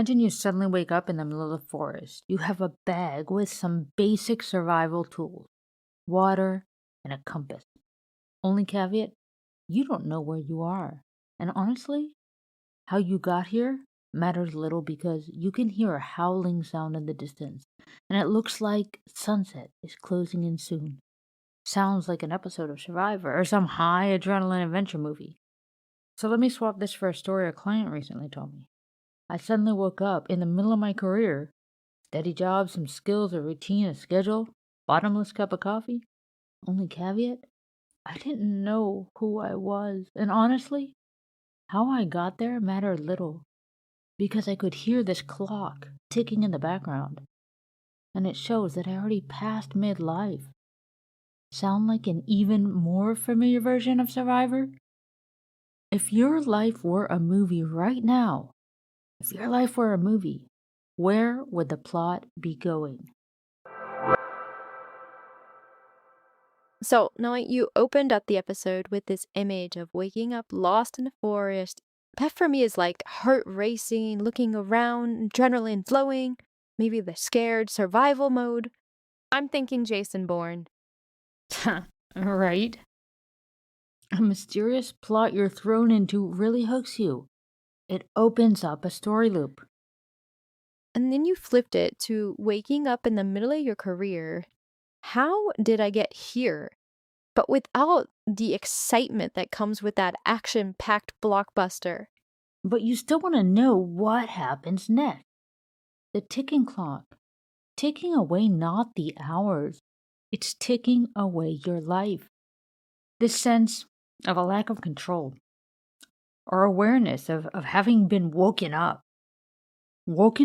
Imagine you suddenly wake up in the middle of the forest. You have a bag with some basic survival tools, water, and a compass. Only caveat, you don't know where you are. And honestly, how you got here matters little because you can hear a howling sound in the distance, and it looks like sunset is closing in soon. Sounds like an episode of Survivor or some high adrenaline adventure movie. So let me swap this for a story a client recently told me. I suddenly woke up in the middle of my career. Steady job, some skills, a routine, a schedule, bottomless cup of coffee. Only caveat, I didn't know who I was. And honestly, how I got there mattered little because I could hear this clock ticking in the background. And it shows that I already passed midlife. Sound like an even more familiar version of Survivor? If your life were a movie right now, if your life were a movie, where would the plot be going? So, now you opened up the episode with this image of waking up lost in the forest. That for me is like heart racing, looking around, adrenaline flowing, maybe the scared survival mode. I'm thinking Jason Bourne. Right? A mysterious plot you're thrown into really hooks you. It opens up a story loop. And then you flipped it to waking up in the middle of your career. How did I get here? But without the excitement that comes with that action packed blockbuster. But you still want to know what happens next. The ticking clock. Ticking away not the hours, it's ticking away your life. This sense of a lack of control or awareness of having been woken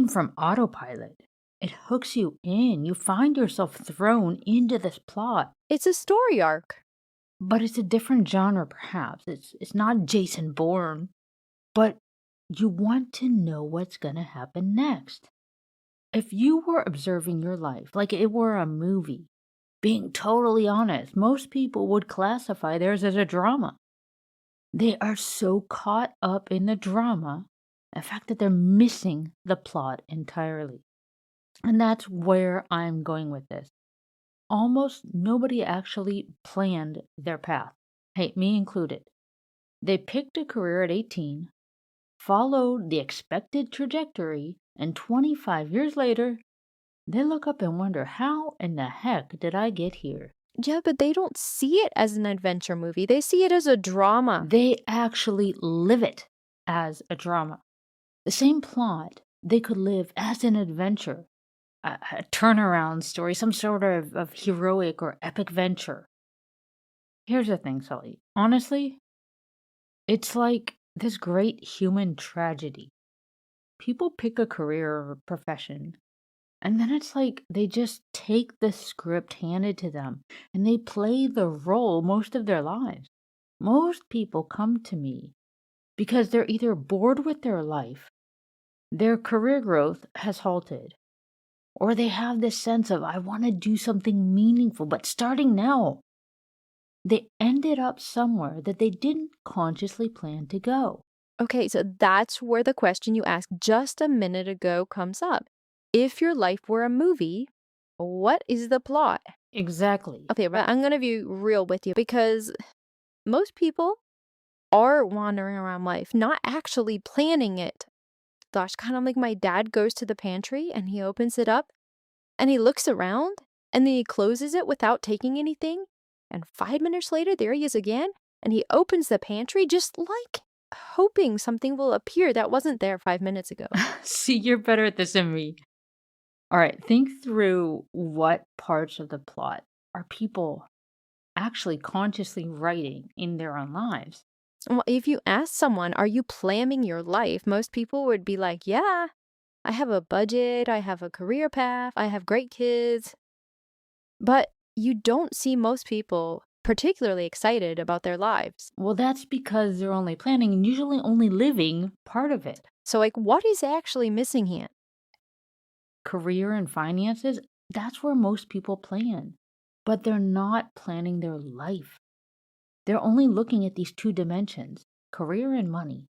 from autopilot. It hooks you in. You find yourself thrown into this plot. It's a story arc. But it's a different genre, perhaps. It's not Jason Bourne, but you want to know what's gonna happen next. If you were observing your life like it were a movie, being totally honest, most people would classify theirs as a drama. They are so caught up in the drama, the fact that they're missing the plot entirely. And that's where I'm going with this. Almost nobody actually planned their path. Hey, me included. They picked a career at 18, followed the expected trajectory, and 25 years later, they look up and wonder, how in the heck did I get here? Yeah, but they don't see it as an adventure movie. They see it as a drama. They actually live it as a drama. The same plot they could live as an adventure, a turnaround story, some sort of heroic or epic venture. Here's the thing, Sully. Honestly, it's like this great human tragedy. People pick a career or a profession, and then it's like they just take the script handed to them and they play the role most of their lives. Most people come to me because they're either bored with their life, their career growth has halted, or they have this sense of, I want to do something meaningful, but starting now. They ended up somewhere that they didn't consciously plan to go. Okay, so that's where the question you asked just a minute ago comes up. If your life were a movie, what is the plot? Exactly. Okay, but I'm going to be real with you because most people are wandering around life, not actually planning it. Gosh, kind of like my dad goes to the pantry and he opens it up and he looks around and then he closes it without taking anything. And 5 minutes later, there he is again. And he opens the pantry just like hoping something will appear that wasn't there 5 minutes ago. See, you're better at this than me. All right, think through what parts of the plot are people actually consciously writing in their own lives. Well, if you ask someone, are you planning your life? Most people would be like, yeah, I have a budget, I have a career path, I have great kids. But you don't see most people particularly excited about their lives. Well, that's because they're only planning and usually only living part of it. So, like, what is actually missing here? Career and finances, that's where most people plan. But they're not planning their life. They're only looking at these two dimensions, career and money.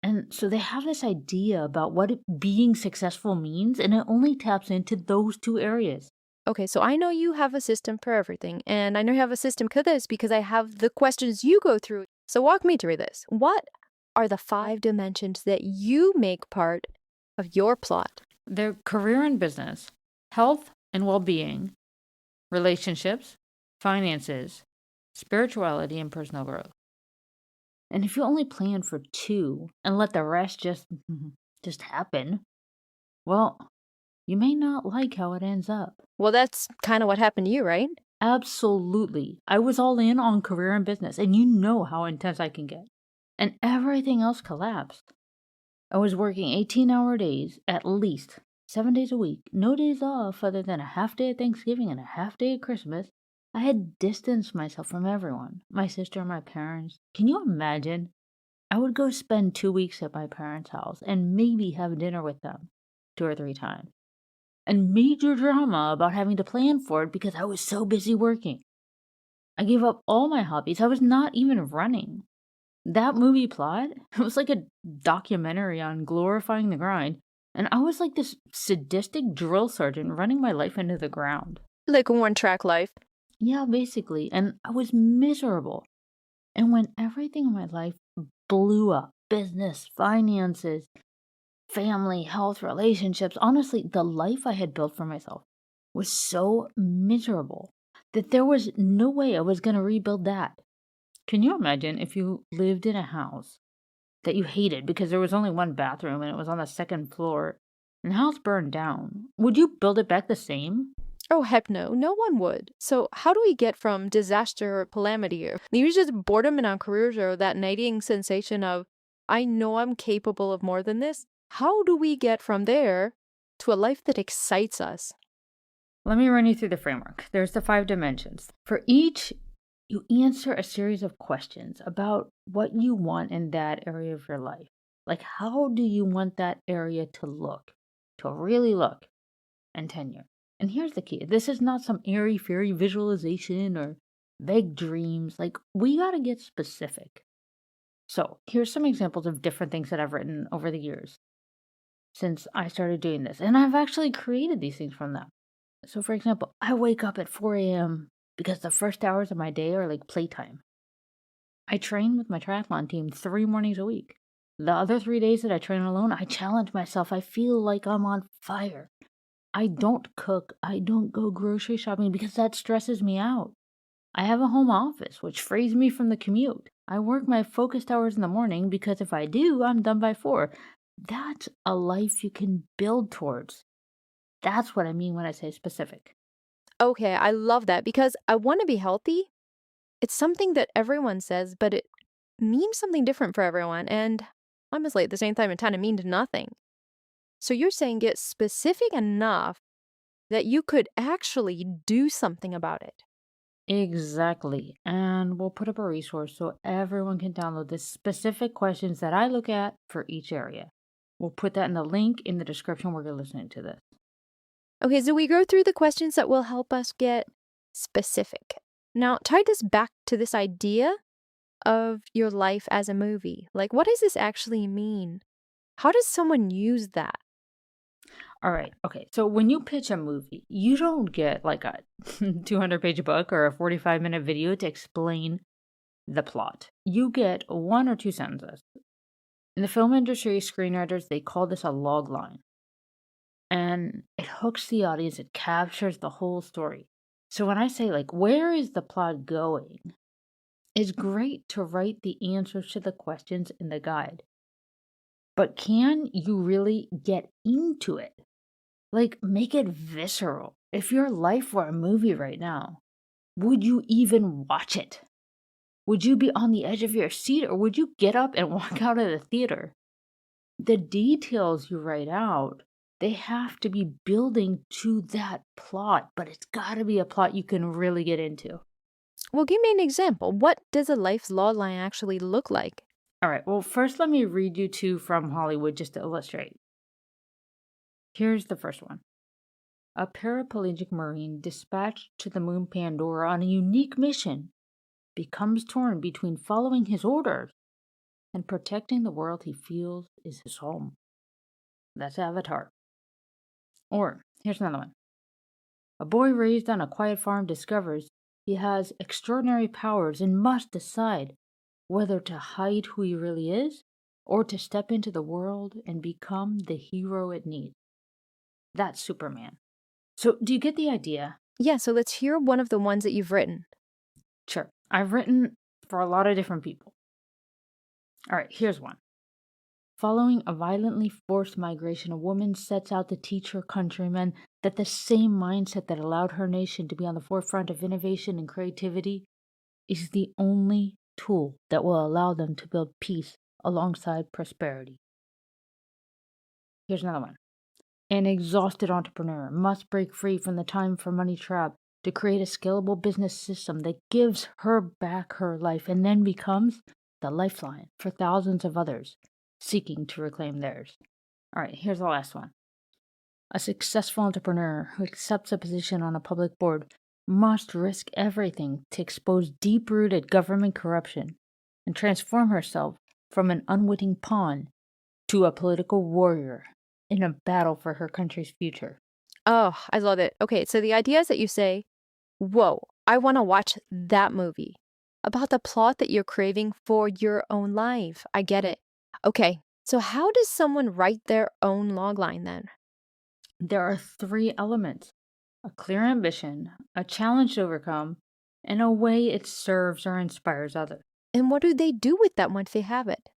And so they have this idea about what being successful means, and it only taps into those two areas. Okay, so I know you have a system for everything, and I know you have a system for this because I have the questions you go through. So walk me through this. What are the 5 dimensions that you make part of your plot? Their career and business, health and well being, relationships, finances, spirituality, and personal growth. And if you only plan for two and let the rest just happen, well, you may not like how it ends up. Well, that's kind of what happened to you, right? Absolutely. I was all in on career and business, and you know how intense I can get. And everything else collapsed. I was working 18-hour days, at least 7 days a week, no days off other than a half day at Thanksgiving and a half day at Christmas. I had distanced myself from everyone, my sister and my parents. Can you imagine? I would go spend 2 weeks at my parents' house and maybe have dinner with them 2 or 3 times. And major drama about having to plan for it because I was so busy working. I gave up all my hobbies. I was not even running. That movie plot, it was like a documentary on glorifying the grind. And I was like this sadistic drill sergeant running my life into the ground. Like one track life. Yeah, basically. And I was miserable. And when everything in my life blew up, business, finances, family, health, relationships, honestly, the life I had built for myself was so miserable that there was no way I was going to rebuild that. Can you imagine if you lived in a house that you hated because there was only one bathroom and it was on the second floor and the house burned down? Would you build it back the same? Oh, heck no. No one would. So, how do we get from disaster or calamity? Or maybe just boredom in our careers or that nagging sensation of, I know I'm capable of more than this? How do we get from there to a life that excites us? Let me run you through the framework. There's the 5 dimensions. For each, you answer a series of questions about what you want in that area of your life. Like, how do you want that area to really look in 10 years? And here's the key, this is not some airy fairy visualization or vague dreams. Like, we got to get specific. So, here's some examples of different things that I've written over the years since I started doing this. And I've actually created these things from them. So, for example, I wake up at 4 a.m. because the first hours of my day are like playtime. I train with my triathlon team 3 mornings a week. The other 3 days that I train alone, I challenge myself. I feel like I'm on fire. I don't cook. I don't go grocery shopping because that stresses me out. I have a home office, which frees me from the commute. I work my focused hours in the morning because if I do, I'm done by 4. That's a life you can build towards. That's what I mean when I say specific. Okay, I love that because I want to be healthy. It's something that everyone says, but it means something different for everyone. And honestly, at the same time, it kind of means nothing. So you're saying get specific enough that you could actually do something about it. Exactly. And we'll put up a resource so everyone can download the specific questions that I look at for each area. We'll put that in the link in the description where you're listening to this. Okay, so we go through the questions that will help us get specific. Now, tie this back to this idea of your life as a movie. Like, what does this actually mean? How does someone use that? All right. Okay. So when you pitch a movie, you don't get like a 200-page book or a 45-minute video to explain the plot. You get 1 or 2 sentences. In the film industry, screenwriters, they call this a log line. And it hooks the audience, it captures the whole story. So when I say, like, where is the plot going? It's great to write the answers to the questions in the guide. But can you really get into it? Like, make it visceral. If your life were a movie right now, would you even watch it? Would you be on the edge of your seat or would you get up and walk out of the theater? The details you write out, they have to be building to that plot, but it's got to be a plot you can really get into. Well, give me an example. What does a life's law line actually look like? All right, well, first let me read you two from Hollywood just to illustrate. Here's the first one. A paraplegic Marine dispatched to the moon Pandora on a unique mission becomes torn between following his orders and protecting the world he feels is his home. That's Avatar. Or, here's another one. A boy raised on a quiet farm discovers he has extraordinary powers and must decide whether to hide who he really is or to step into the world and become the hero it needs. That's Superman. So, do you get the idea? Yeah, so let's hear one of the ones that you've written. Sure. I've written for a lot of different people. All right, here's one. Following a violently forced migration, a woman sets out to teach her countrymen that the same mindset that allowed her nation to be on the forefront of innovation and creativity is the only tool that will allow them to build peace alongside prosperity. Here's another one. An exhausted entrepreneur must break free from the time for money trap to create a scalable business system that gives her back her life and then becomes the lifeline for thousands of others seeking to reclaim theirs. All right, here's the last one. A successful entrepreneur who accepts a position on a public board must risk everything to expose deep-rooted government corruption and transform herself from an unwitting pawn to a political warrior in a battle for her country's future. Oh, I love it. Okay, so the idea is that you say, whoa, I want to watch that movie about the plot that you're craving for your own life. I get it. Okay, so how does someone write their own logline then? There are 3 elements: a clear ambition, a challenge to overcome, and a way it serves or inspires others. And what do they do with that once they have it?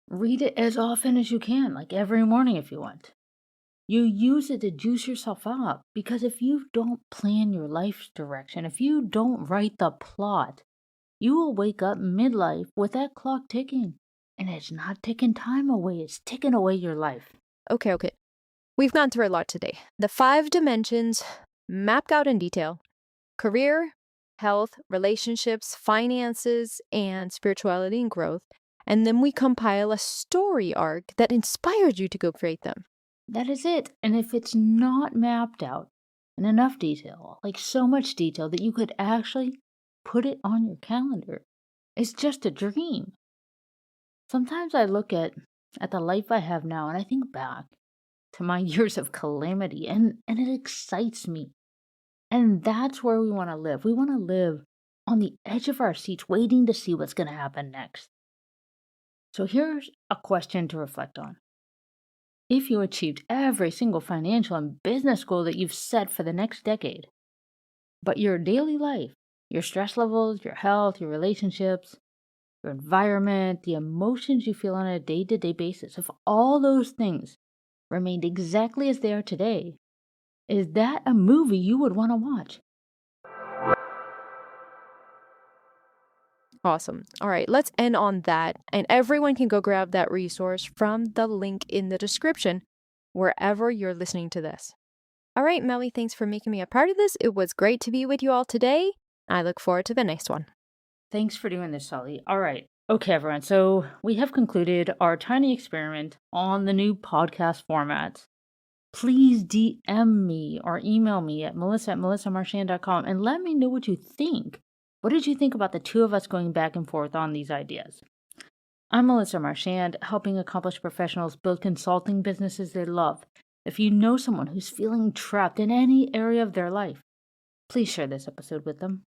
Read it as often as you can, like every morning if you want. You use it to juice yourself up, because if you don't plan your life's direction, if you don't write the plot, you will wake up midlife with that clock ticking. And it's not ticking time away, it's ticking away your life. Okay. We've gone through a lot today. The 5 dimensions mapped out in detail: career, health, relationships, finances, and spirituality and growth. And then we compile a story arc that inspired you to go create them. That is it. And if it's not mapped out in enough detail, like so much detail that you could actually put it on your calendar, it's just a dream. Sometimes I look at the life I have now and I think back to my years of calamity, and it excites me. And that's where we want to live. We want to live on the edge of our seats, waiting to see what's going to happen next. So here's a question to reflect on. If you achieved every single financial and business goal that you've set for the next decade, but your daily life, your stress levels, your health, your relationships, your environment, the emotions you feel on a day-to-day basis, if all those things remained exactly as they are today, is that a movie you would want to watch? Awesome. All right, let's end on that. And everyone can go grab that resource from the link in the description, wherever you're listening to this. All right, Melly, thanks for making me a part of this. It was great to be with you all today. I look forward to the next one. Thanks for doing this, Sully. All right. Okay, everyone. So we have concluded our tiny experiment on the new podcast format. Please DM me or email me at melissa@melissamarchand.com and let me know what you think. What did you think about the two of us going back and forth on these ideas? I'm Melissa Marchand, helping accomplished professionals build consulting businesses they love. If you know someone who's feeling trapped in any area of their life, please share this episode with them.